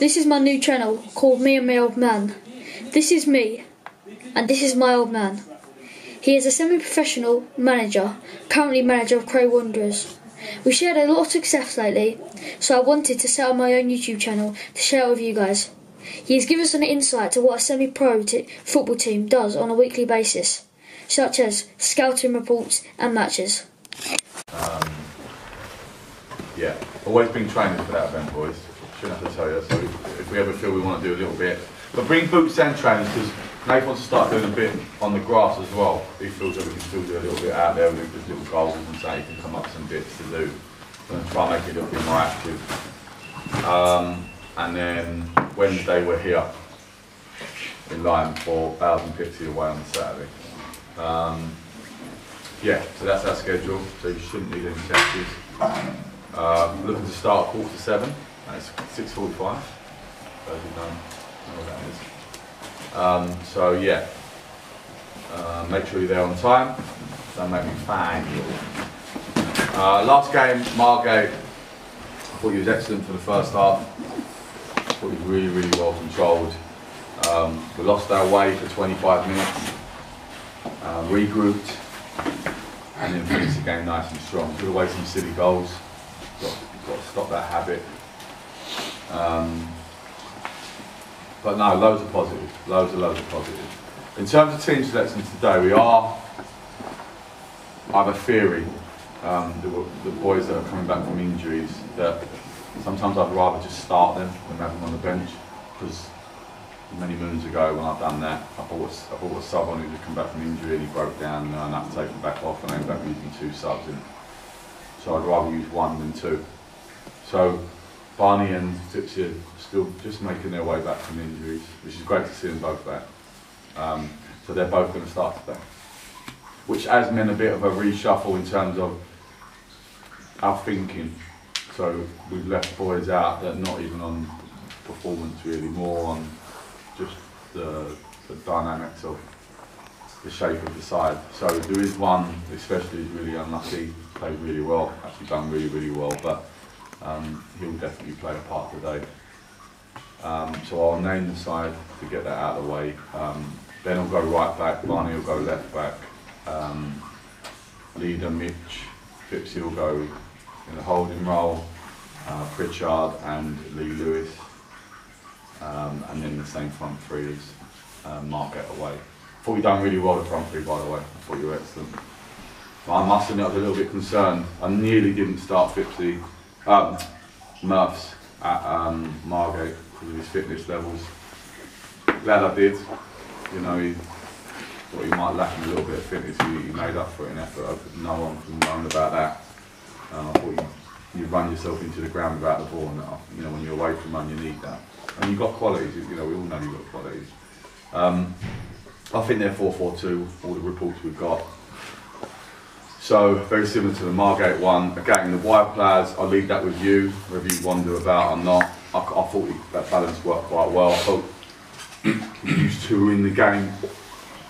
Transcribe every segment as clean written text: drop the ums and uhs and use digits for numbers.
This is my new channel called Me and My Old Man. This is me, and this is my old man. He is a semi-professional manager, currently manager of Cray Wanderers. We shared a lot of success lately, so I wanted to set up my own YouTube channel to share it with you guys. He has given us an insight to what a semi-pro football team does on a weekly basis, such as scouting reports and matches. Yeah, always been training for that event, boys. Shouldn't have to tell you. So if we ever feel we want to do a little bit, but bring boots and trainers, because Nate wants to start doing a bit on the grass as well. He feels that we can still do a little bit out there with little goals and say he can come up with some bits to do. So I'm going to try and make it a little bit more active. And then Wednesday we're here in line for 1,000 Pixie away on Saturday. Yeah, so that's our schedule. So you shouldn't need any chances. Looking to start at 6:45. That's 6:45. Those who don't know what that is. So yeah, make sure you're there on time. Don't make me fine. Last game, Margate. I thought he was excellent for the first half. I thought he was really, really well controlled. We lost our way for 25 minutes. Regrouped, and then finished the game nice and strong. Put away some silly goals. Got to stop that habit. But no, loads of positives. Loads of positives. In terms of team selection today, I have a theory, the boys that are coming back from injuries, that sometimes I'd rather just start them than have them on the bench, because many moons ago when I've done that, I bought a sub on who just come back from injury and he broke down, and I had to take him back off, and I ended up using 2 subs in. So I'd rather use 1 than 2. So Barney and Tipsy are still just making their way back from injuries, which is great to see them both back. So they're both going to start today, which has meant a bit of a reshuffle in terms of our thinking. So we've left boys out that are not even on performance really, more on just the dynamics of the shape of the side. So there is one, especially, who's really unlucky, played really well, actually done really, really well, but he'll definitely play a part today. So I'll name the side to get that out of the way. Ben will go right back, Barney will go left back, Leader Mitch, Fipsy will go in the holding role, Pritchard and Lee Lewis, and then the same front three as Margate away. I thought you'd done really well the front three, by the way. I thought you were excellent. But I must admit I was a little bit concerned. I nearly didn't start Murphs at Margate because of his fitness levels. Glad I did. You know, he thought he might lack a little bit of fitness. He made up for it in effort. No one can moan about that. I thought you run yourself into the ground without the ball, and you know, when you're away from one, you need that. And you've got qualities. You know, we all know you've got qualities. I think they're 4-4-2. All the reports we've got. So very similar to the Margate one. Again, the wide players, I'll leave that with you, whether you wonder about or not. I thought that balance worked quite well. I thought used to in the game,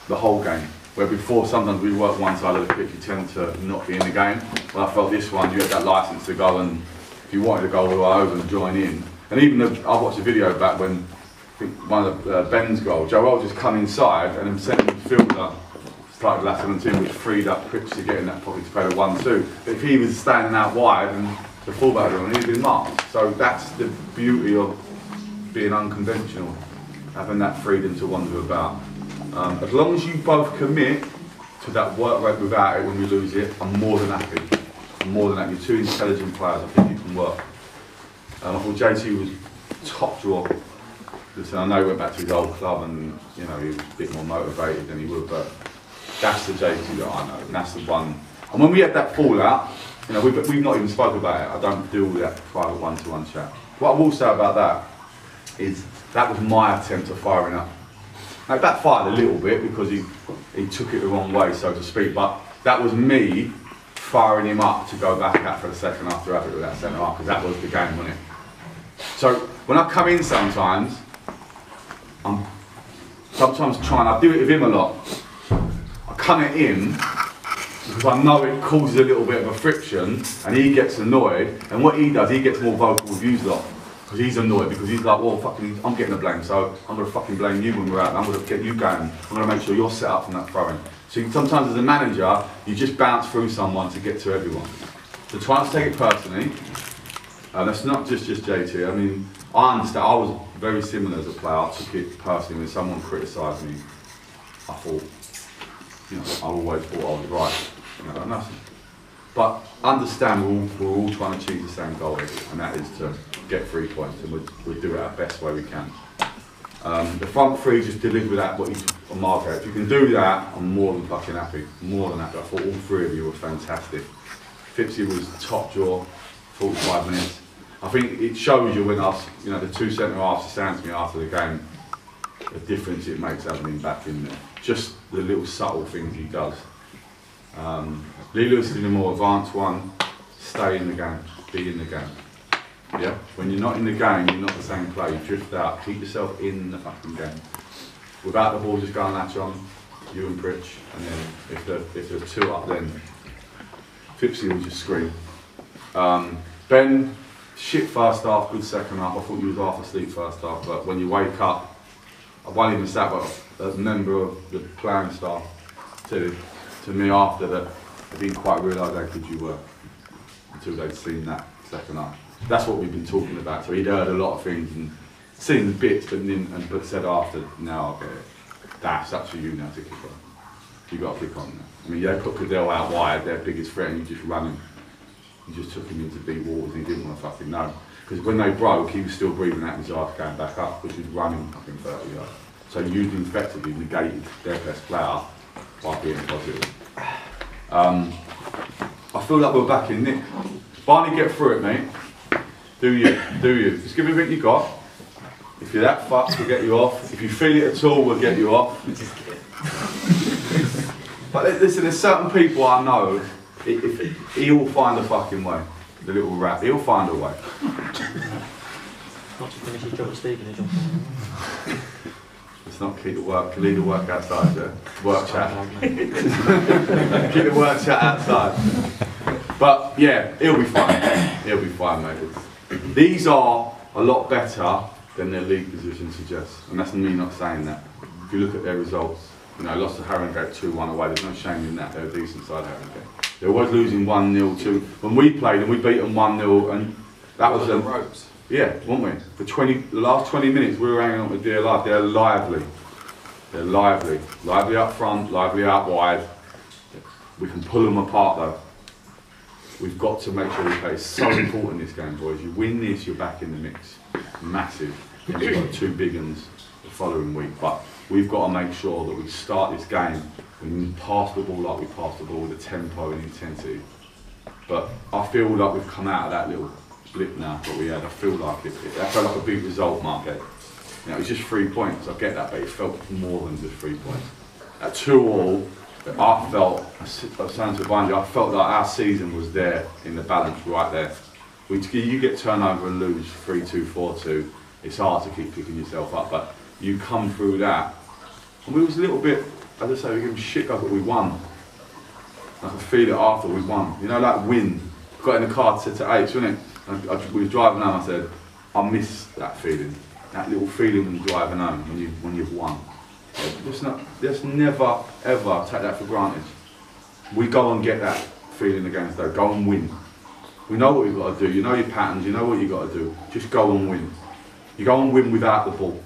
the whole game. Where before sometimes we work one side of the pitch, you tend to not be in the game. Well, I felt this one, you had that licence to go, and if you wanted to go all the way over and join in. And even I watched a video back when I think one of Ben's goals, Joel just come inside and then sent the midfielder started last 17, which freed up Cripps to get in that pocket to play the 1-2. But if he was standing out wide and the fullback on, he'd been marked. So that's the beauty of being unconventional, having that freedom to wander about. As long as you both commit to that work rate without it when we lose it, I'm more than happy. I'm more than happy. You're 2 intelligent players, I think you can work. I thought JT was top draw. Listen, I know he went back to his old club and you know he was a bit more motivated than he would, but that's the JT that I know, and that's the one. And when we had that fallout, you know, we've not even spoken about it. I don't deal with that private one-to-one chat. What I will say about that is that was my attempt at firing up. Now, it backfired a little bit because he took it the wrong way, so to speak, but that was me firing him up to go back out for the second after having it with that centre half, because that was the game, wasn't it? So when I come in sometimes, I'm sometimes I do it with him a lot. I come it in because I know it causes a little bit of a friction and he gets annoyed, and what he does, he gets more vocal with you lot. Because he's annoyed, because he's like, well, fucking, I'm getting the blame, so I'm going to fucking blame you when we're out, and I'm going to get you going. I'm going to make sure you're set up from that throwing. So sometimes as a manager, you just bounce through someone to get to everyone. So try not to take it personally. That's not just JT. I mean, I understand. I was very similar as a player. I took it personally when someone criticised me. I thought, you know, I always thought I was right. You know, nothing. But understand we're all trying to achieve the same goal, and that is to get 3 points, and we'll do it our best way we can. The front three, just deliver that what you on Margate. If you can do that, I'm more than fucking happy. More than happy. I thought all three of you were fantastic. Finchley was top draw, 45 minutes. I think it shows you when us, you know, the two centre halves stand to me after the game, the difference it makes having him back in there. Just the little subtle things he does. Lee Lewis is in a more advanced one. Stay in the game, be in the game. Yeah? When you're not in the game, you're not the same player. You drift out, keep yourself in the fucking game. Without the ball just going latch on, you and Pritch, and then if there's two up, then Finchley will just scream. Ben, shit first half, good second half. I thought you was half asleep first half, but when you wake up, I wasn't even sat, but as a member of the playing staff to me after that, I didn't quite realise how good you were until they'd seen that second half. That's what we've been talking about. So he'd heard a lot of things and seen the bits, but said after, now I get it. That's up to you now to kick on. You got to kick on now. I mean, they put Cadell out wide, their biggest threat, and you just ran him. You just took him into deep waters and he didn't want to fucking know. Because when they broke, he was still breathing out his arse going back up, which was running fucking 30 yards. So you effectively negated their best player by being positive. I feel like we're back in Nick. Barney, get through it, mate. Do you, do you. Just give me everything you got. If you're that fucked, we'll get you off. If you feel it at all, we'll get you off. But listen, there's certain people I know, he'll find a fucking way. The little rat, he'll find a way. Not to finish his job at Stephen, his job. Let's not keep the work, leave the work outside, yeah? Work chat. Keep the work chat outside. But yeah, he'll be fine. He'll be fine, mate. These are a lot better than their league position suggests. And that's me not saying that. If you look at their results, you know, lost to Harringate 2-1 away, there's no shame in that. They're a decent side, Harringate. They're always losing 1-0, 2. When we played them, we beat them 1-0, and that was them. Ropes. Yeah, weren't we? For the last 20 minutes, we were hanging on with dear life. They're lively. They're lively. Lively up front, lively out wide. We can pull them apart though. We've got to make sure we play. It's so important this game, boys. You win this, you're back in the mix. Massive. And we've got 2 big ones the following week. But we've got to make sure that we start this game, we pass the ball like we pass the ball with the tempo and intensity. But I feel like we've come out of that little blip now that we had. I feel like that felt like a big result, Margate. You know, it was just 3 points, I get that, but it felt more than just 3 points. At 2-2, I felt, I was saying to Bungie, I felt like our season was there in the balance right there. You get turnover and lose 3-2, 4-2, it's hard to keep picking yourself up, but you come through that. And we was a little bit, as I say, we gave them shit up, but we won. I could feel it after we won. You know, like win. Got in the car to H, wasn't it? And we was driving home, I said, I miss that feeling. That little feeling when you're driving home, when you've won. Let's never, ever take that for granted. We go and get that feeling against though. Go and win. We know what we've got to do. You know your patterns. You know what you've got to do. Just go and win. You go and win without the ball.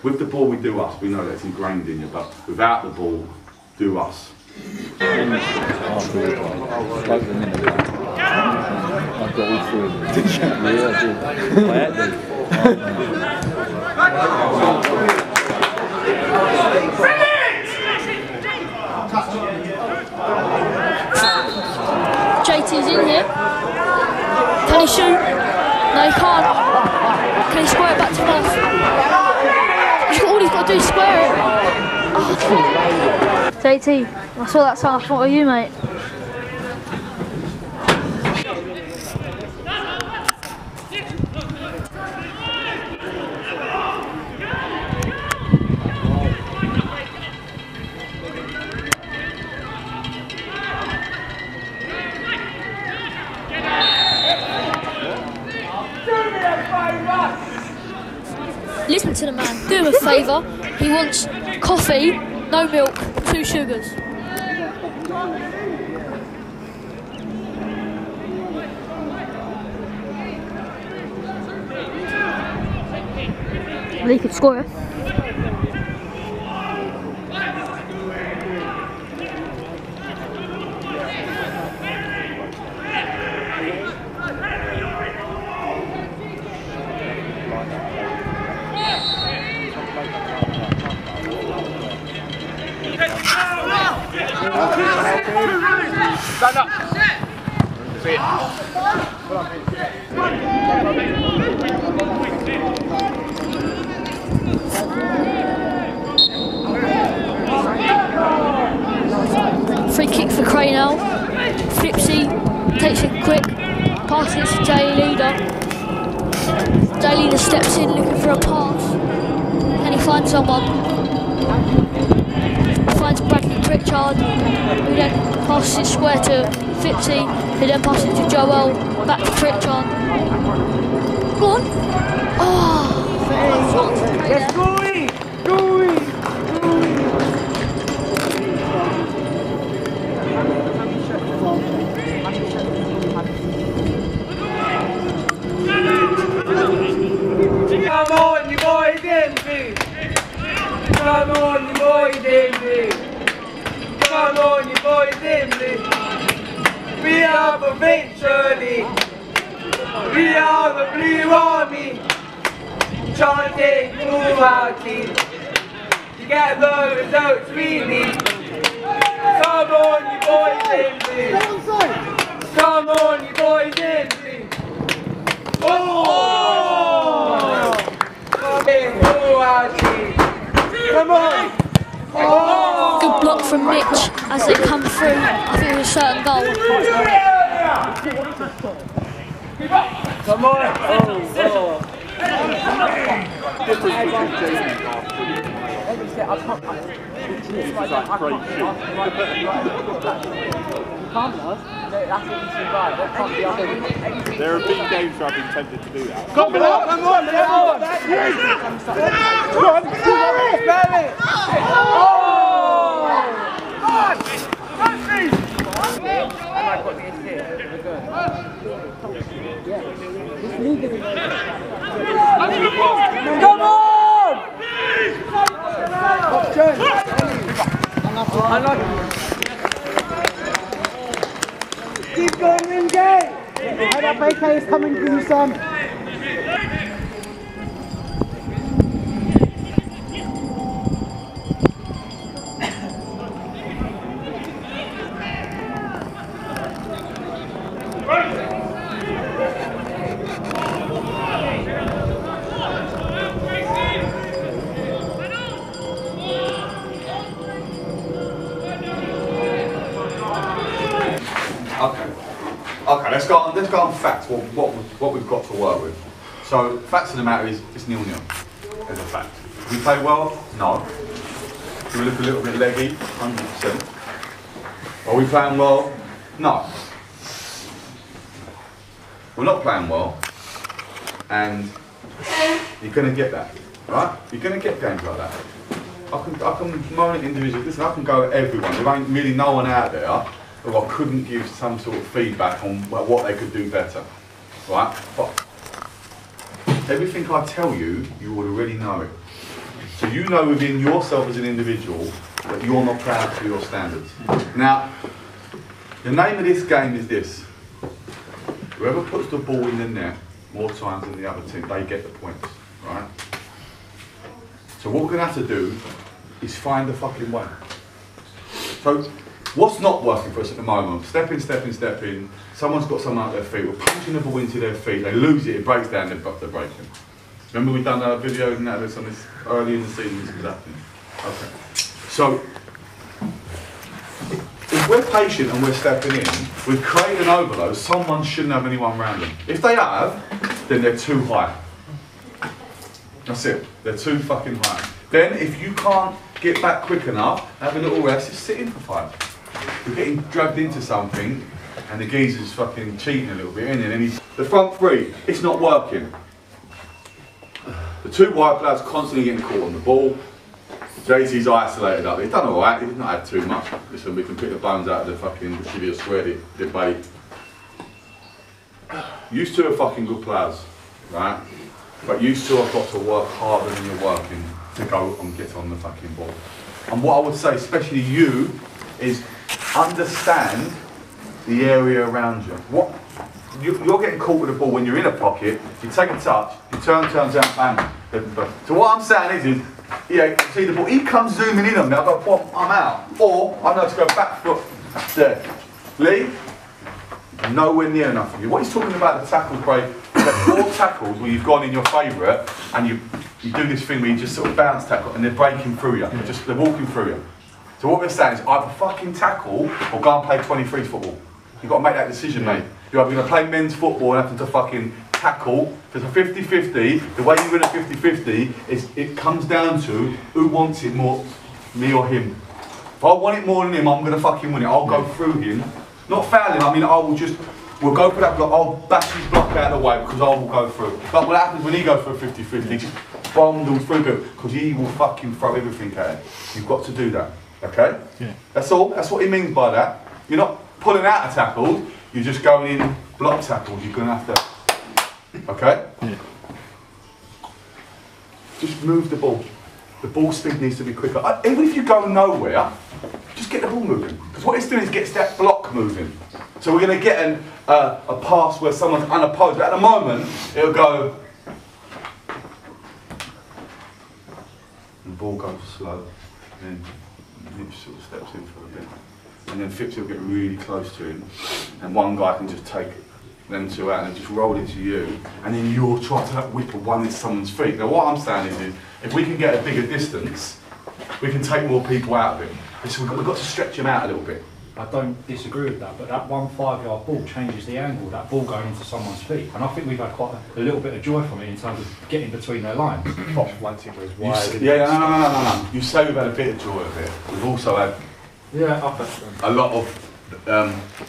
With the ball, we do us. We know that's ingrained in you. But without the ball, do us. I've got all 3 of them. Did you? Yeah, I did. JT's in here. Can he shoot? No, he can't. Can he square it back to us? All he's got to do is square it. Oh. JT, I saw that time. I thought of you, mate. Do me a favour! Listen to the man. Do him a favour. He wants coffee, no milk, 2 sugars. Well, he could score it. Stand up. Free kick for Cray now. Flipsy takes it quick, passes to Jay Leader. Jay Leader steps in looking for a pass. Can he find someone? Finds Bradley Pritchard, who then passes it square to Flipsy, who then passes it to Joel, back to Pritchard. Go on! Oh! Yes, go in! Go in! Come on, you boys, Dempsey! Come on, you boys, Dempsey! Come on, you boys, Dempsey! We are the Finchley! We are the Blue Army! Chanting through our team to get the results we need. Come on, you boys, Dempsey! Come on, you boys, Dempsey! Oh! Chanting through our team. Come on! Oh! Good block from Mitch as they come through. I think it was a certain goal. Come on! Oh! There have been games where I've been tempted to do that. Come on! Come on! Come on! Spell it! Oh! Come on! Keep going, Wingate! Head up, AK is coming for you, son. Okay, let's go on facts, what we've got to work with. So, facts of the matter is, it's 0-0, as a fact. Did we play well? No. Do we look a little bit leggy? 100%. Are we playing well? No. We're not playing well, and you're going to get that, right? You're going to get games like that. I can moan at individuals, listen, I can go at everyone, there ain't really no one out there who I couldn't give some sort of feedback on what they could do better, right? But everything I tell you, you would already know it. So you know within yourself as an individual that you're not proud to your standards. Now, the name of this game is this. Whoever puts the ball in the net more times than the other team, they get the points, right? So what we're going to have to do is find the fucking way. So, what's not working for us at the moment? Step in. Someone's got someone at their feet. We're punching the ball into their feet. They lose it. It breaks down. They're breaking. Remember we done a video and that on this early in the season. This was happening. Okay. So if we're patient and we're stepping in with Cray and overload, someone shouldn't have anyone around them. If they have, then they're too high. That's it. They're too fucking high. Then if you can't get back quick enough, have a little rest, just sit in for 5. We're getting dragged into something and the geezer's fucking cheating a little bit, isn't it? And the front three, it's not working. The two wide players constantly getting caught on the ball. JT's isolated up. He's done alright, he's not had too much. Listen, we can pick the bones out of the fucking Trivia Square debate. You two are fucking good players, right? But you two have got to work harder than you're working to go and get on the fucking ball. And what I would say, especially you, is understand the area around you. You're getting caught with the ball when you're in a pocket, you take a touch, you turns out, bang. So what I'm saying is yeah, see the ball, he comes zooming in on me, I go, well, I'm out. Or I know to go back foot there. Lee, nowhere near enough of you. What he's talking about, the tackle, Cray, the 4 tackles where you've gone in your favourite and you do this thing where you just sort of bounce tackle and they're breaking through you, they're walking through you. So what we're saying is either fucking tackle or go and play 23 football. You've got to make that decision, mate. You're either going to play men's football and have to fucking tackle. If it's a 50-50, the way you win a 50-50 is it comes down to who wants it more, me or him. If I want it more than him, I'm going to fucking win it. I'll go through him. Not fouling, I mean, we'll go for that block, I'll bash his block out of the way because I will go through. But what happens when he goes for a 50-50, he just bundles through because he will fucking throw everything at it. You've got to do that, okay? Yeah. That's all, that's what he means by that. You're not pulling out a tackle, you're just going in block tackles, you're going to have to, okay? Yeah. Just move the ball. The ball speed needs to be quicker. Even if you go nowhere, just get the ball moving. Because what it's doing is gets that block moving. So we're going to get a pass where someone's unopposed. But at the moment, it'll go. And the ball goes slow. And then Mitch sort of steps in for a bit. And then Phipps will get really close to him. And one guy can just take them two out and just roll it to you. And then you'll try to whip a one into someone's feet. Now what I'm saying is if we can get a bigger distance, we can take more people out of it. So we've got to stretch them out a little bit. I don't disagree with that, but that 1 5-yard ball changes the angle, that ball going into someone's feet. And I think we've had quite a little bit of joy from it in terms of getting between their lines. Once it goes wide. Yeah, no. You say we've had a bit of joy of it. We've also had a lot of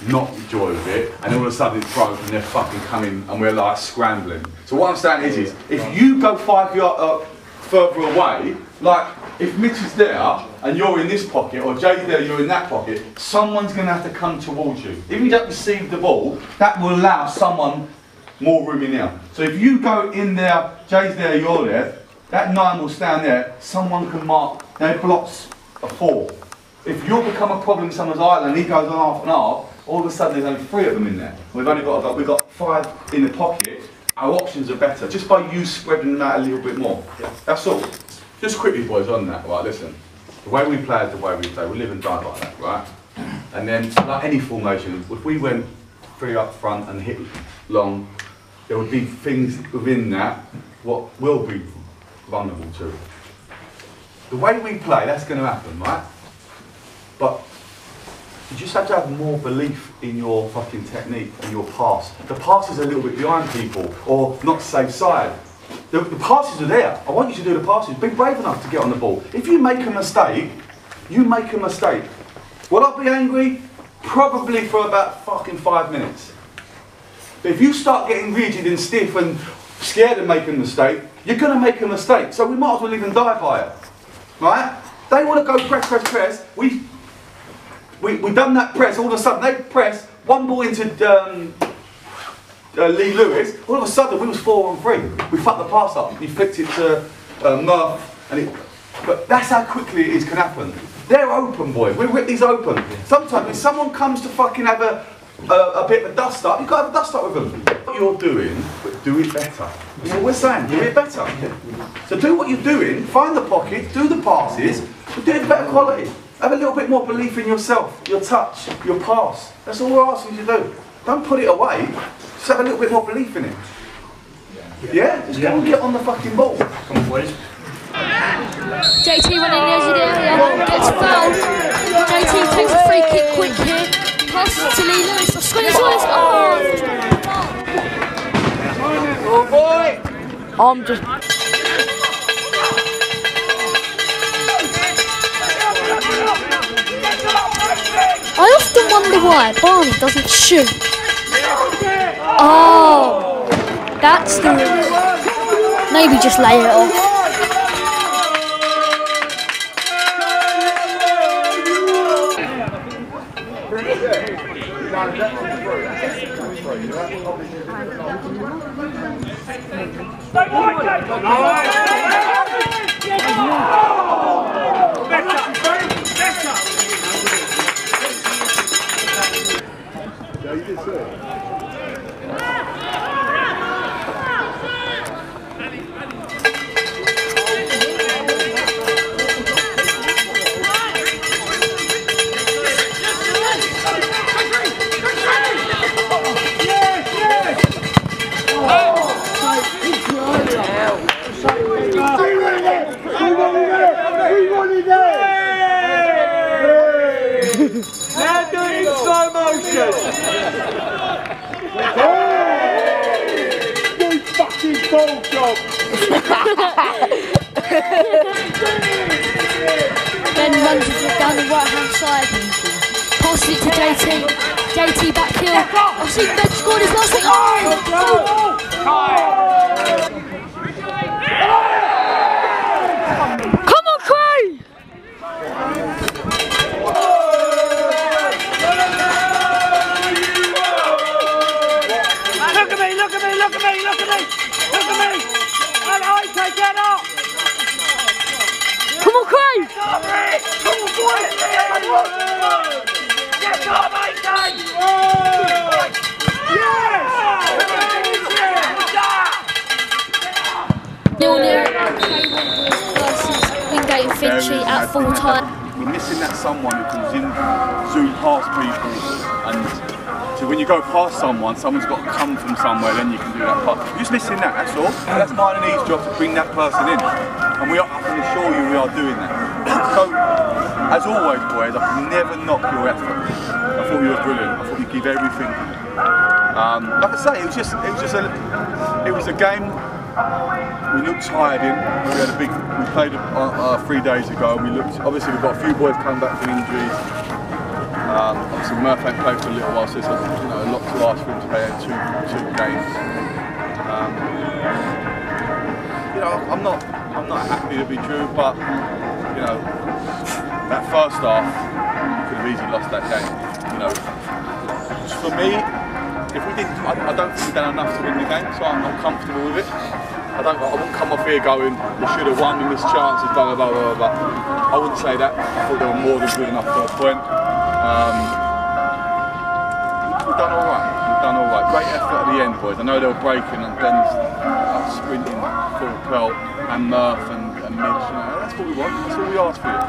not joy of it, and all of a sudden it's broke and they're fucking coming and we're like scrambling. So what I'm saying is if you go 5 yards further away, like if Mitch is there and you're in this pocket, or Jay's there, you're in that pocket, someone's going to have to come towards you. If you don't receive the ball, that will allow someone more room in there. So if you go in there, Jay's there, you're there, that 9 will stand there, someone can mark, their blocks a 4. If you become a problem in someone's island, he goes on half and half, all of a sudden there's only 3 of them in there. We've got 5 in the pocket, our options are better, just by you spreading them out a little bit more. Yeah. That's all. Just quickly, boys, on that, right, listen. The way we play is the way we play. We live and die by that, right? And then, like any formation, if we went 3 up front and hit long, there would be things within that what will be vulnerable to. The way we play, that's going to happen, right? But you just have to have more belief in your fucking technique and your pass. The pass is a little bit behind people, or not safe side. The passes are there. I want you to do the passes. Be brave enough to get on the ball. If you make a mistake, you make a mistake. Will I be angry? Probably for about fucking 5 minutes. But if you start getting rigid and stiff and scared of making a mistake, you're going to make a mistake. So we might as well live and die by it. Right? They want to go press. We done that press. All of a sudden they press. One ball into Lee Lewis, all of a sudden we was 4-on-3. We fucked the pass up. He flicked it to Murph, but that's how quickly it can happen. They're open, boys. We rip these open. Sometimes if someone comes to fucking have a bit of a dust up, you've got to have a dust up with them. What you're doing, but do it better. That's what we're saying. Do it better. So do what you're doing. Find the pockets. Do the passes. But do it better quality. Have a little bit more belief in yourself, your touch, your pass. That's all we're asking you to do. Don't put it away. Just have a little bit more belief in it. Yeah? Just go and get on the fucking ball. Come on, boys. JT running near the area, gets fouled. JT takes a free kick quick here. Passes to Lee Lewis. The screen is always Oh boy! I'm just. I often wonder why Barney doesn't shoot. Oh, that's the reason. Maybe just lay it off. Now do it in slow motion. You fucking ball job. Ben runs it down the right hand side. Passes it to JT. JT back heel. I've seen Ben scored his last thing. Come on, Cray! Look at me, look at me, look at me, look at me, look at me. And I take it up. Come on, Cray! Come on, boys. Get up, mate. Yes! 0-0. Cray Wanderers versus Wingate and Finchley at full time. We're missing that someone who can zoom past people, and so when you go past someone's got to come from somewhere, then you can do that pass. You're just missing that, that's all. That's mine and Eve's job to bring that person in, and I can assure you we are doing that. So, as always, boys, I can never knock your effort. I thought you were brilliant. I thought you give everything. Like I say, it was a game. We looked tired in. We played 3 days ago. Obviously we've got a few boys coming back from injuries. Obviously Murph ain't played for a little while, so it's a lot to ask for him to play in two games. I'm not happy to be true, but that first half could have easily lost that game. For me, if we didn't, I don't think we've done enough to win the game, so I'm comfortable with it. I wouldn't come off here going, we should have won, we missed chances, blah, blah, blah, blah, blah. I wouldn't say that. I thought they were more than good enough for a point. We've done all right. We've done all right. Great effort at the end, boys. I know they were breaking and Ben's sprinting full pelt, and Murph and Mitch. That's what we want. That's all we asked for you.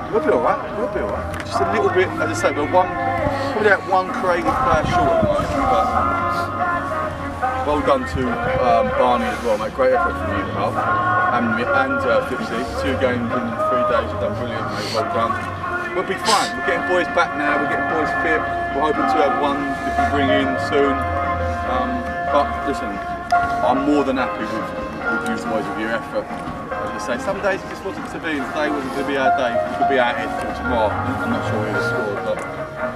We'll be all right. We'll be all right. Just a little bit, as I say, probably that one creative player short at the moment. But well done to Barney as well, mate. Great effort from you, pal. And Finchley. 2 games in 3 days. You've done brilliant, mate. Well done. We'll be fine. We're getting boys back now. We're getting boys fit. We're hoping to have one that we bring in soon. But listen, I'm more than happy with you boys, with your effort. As I say, some days it just wasn't to be. Today wasn't going to be our day. It could be our head till tomorrow. I'm not sure who the scored, but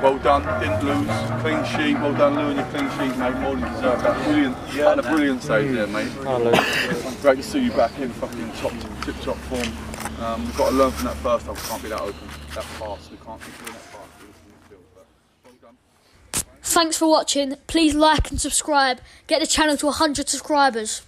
well done. Didn't lose. Clean sheet. Well done, Lou, and your clean sheet, mate. More than deserved that. Brilliant. And a brilliant save there, mate. Great to see you back in fucking tip-top form. We've got to learn from that first half. We can't be that open, that fast. We can't keep doing that fast. Well done. Thanks for watching. Please like and subscribe. Get the channel to 100 subscribers.